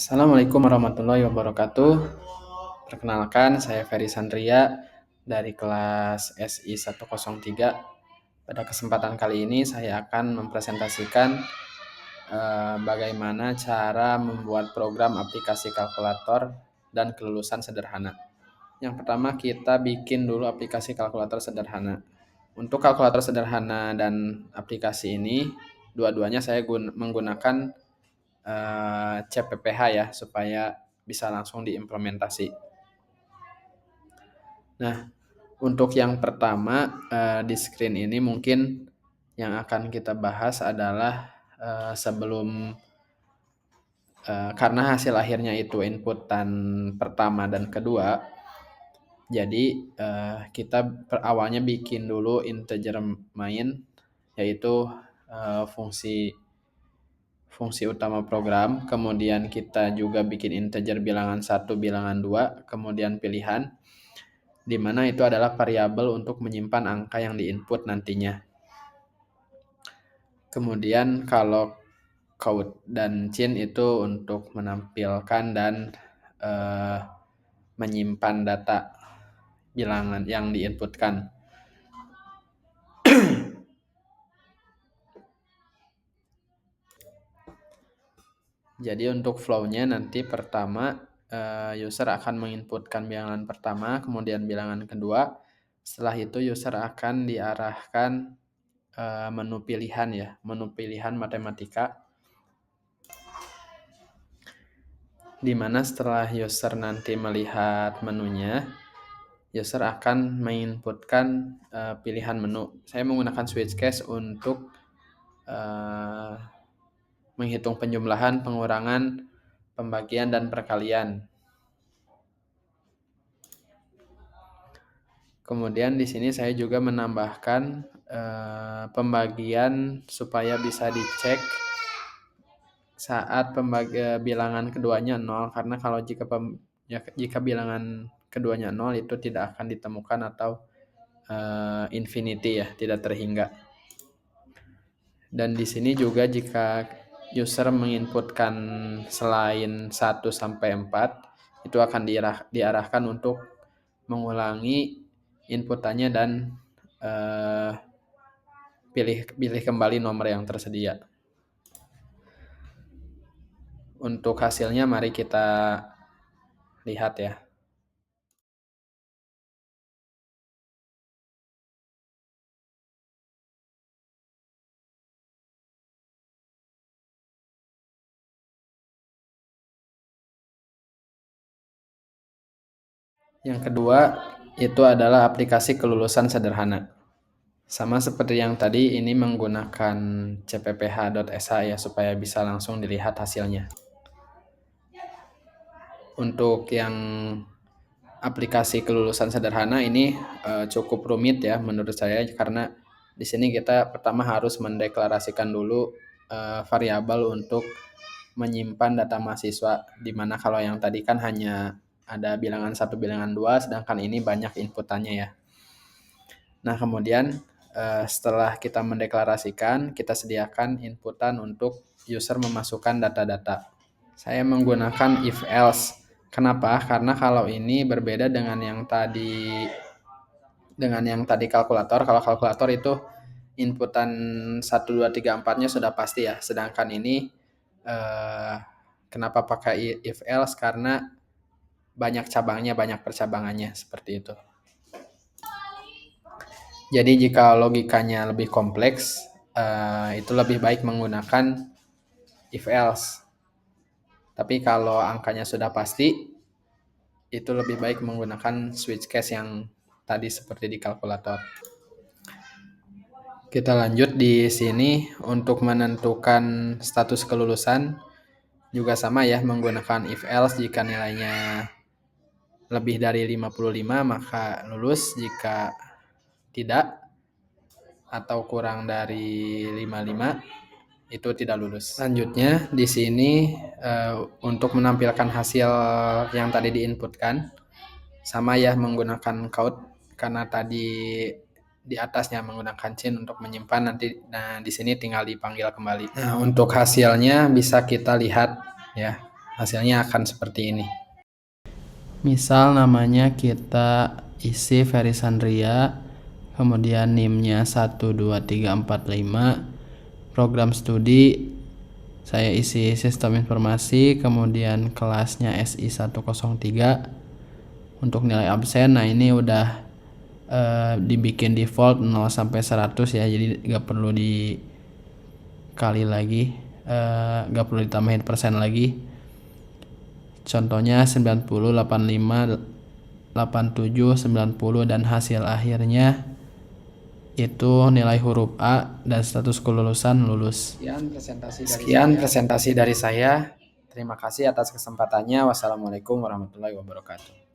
Assalamualaikum warahmatullahi wabarakatuh. Perkenalkan, saya Ferry Sandria dari kelas SI 103. Pada kesempatan kali ini saya akan mempresentasikan bagaimana cara membuat program aplikasi kalkulator dan kelulusan sederhana. Yang pertama, kita bikin dulu aplikasi kalkulator sederhana. Untuk kalkulator sederhana dan aplikasi ini, dua-duanya saya menggunakan CPPH ya, supaya bisa langsung diimplementasi. Nah, untuk yang pertama di screen ini mungkin yang akan kita bahas adalah karena hasil akhirnya itu inputan pertama dan kedua, jadi kita awalnya bikin dulu integer main, yaitu fungsi utama program, kemudian kita juga bikin integer bilangan 1, bilangan 2, kemudian pilihan, di mana itu adalah variabel untuk menyimpan angka yang diinput nantinya. Kemudian kalau count dan cin itu untuk menampilkan dan menyimpan data bilangan yang diinputkan. Jadi untuk flow-nya nanti pertama user akan menginputkan bilangan pertama, kemudian bilangan kedua. Setelah itu user akan diarahkan menu pilihan matematika, di mana setelah user nanti melihat menunya, user akan menginputkan pilihan menu. Saya menggunakan switch case untuk menghitung penjumlahan, pengurangan, pembagian, dan perkalian. Kemudian di sini saya juga menambahkan pembagian supaya bisa dicek saat bilangan keduanya 0, karena kalau jika bilangan keduanya 0 itu tidak akan ditemukan atau infinity ya, tidak terhingga. Dan di sini juga jika user menginputkan selain 1 sampai 4, itu akan diarahkan untuk mengulangi inputannya dan pilih kembali nomor yang tersedia. Untuk hasilnya mari kita lihat ya. Yang kedua itu adalah aplikasi kelulusan sederhana. Sama seperti yang tadi, ini menggunakan cpph.sa ya, supaya bisa langsung dilihat hasilnya. Untuk yang aplikasi kelulusan sederhana ini cukup rumit ya menurut saya, karena di sini kita pertama harus mendeklarasikan dulu variabel untuk menyimpan data mahasiswa, di mana kalau yang tadi kan hanya ada bilangan 1, bilangan 2, sedangkan ini banyak inputannya ya. Nah, kemudian setelah kita mendeklarasikan, kita sediakan inputan untuk user memasukkan data-data. Saya menggunakan if else. Kenapa? Karena kalau ini berbeda dengan yang tadi kalkulator. Kalau kalkulator itu inputan 1, 2, 3, 4-nya sudah pasti ya. Sedangkan ini kenapa pakai if else? Karena banyak cabangnya, banyak percabangannya, seperti itu. Jadi jika logikanya lebih kompleks, itu lebih baik menggunakan if else. Tapi kalau angkanya sudah pasti, itu lebih baik menggunakan switch case yang tadi seperti di kalkulator. Kita lanjut di sini untuk menentukan status kelulusan juga sama ya, menggunakan if else. Jika nilainya lebih dari 55 maka lulus, jika tidak atau kurang dari 55 itu tidak lulus. Selanjutnya di sini untuk menampilkan hasil yang tadi diinputkan sama ya, menggunakan count, karena tadi di atasnya menggunakan cin untuk menyimpan nanti. Nah, di sini tinggal dipanggil kembali. Nah, untuk hasilnya bisa kita lihat ya. hasilnya akan seperti ini. Misal namanya kita isi Ferry Sandria, kemudian NIM-nya 12345, program studi saya isi sistem informasi, kemudian kelasnya SI 103. Untuk nilai absen, nah ini udah dibikin default 0 sampai 100 ya, jadi nggak perlu dikali lagi, nggak perlu ditambahin persen lagi. Contohnya 90, 85, 87, 90, dan hasil akhirnya itu nilai huruf A dan status kelulusan lulus. Sekian presentasi dari saya. Terima kasih atas kesempatannya. Wassalamualaikum warahmatullahi wabarakatuh.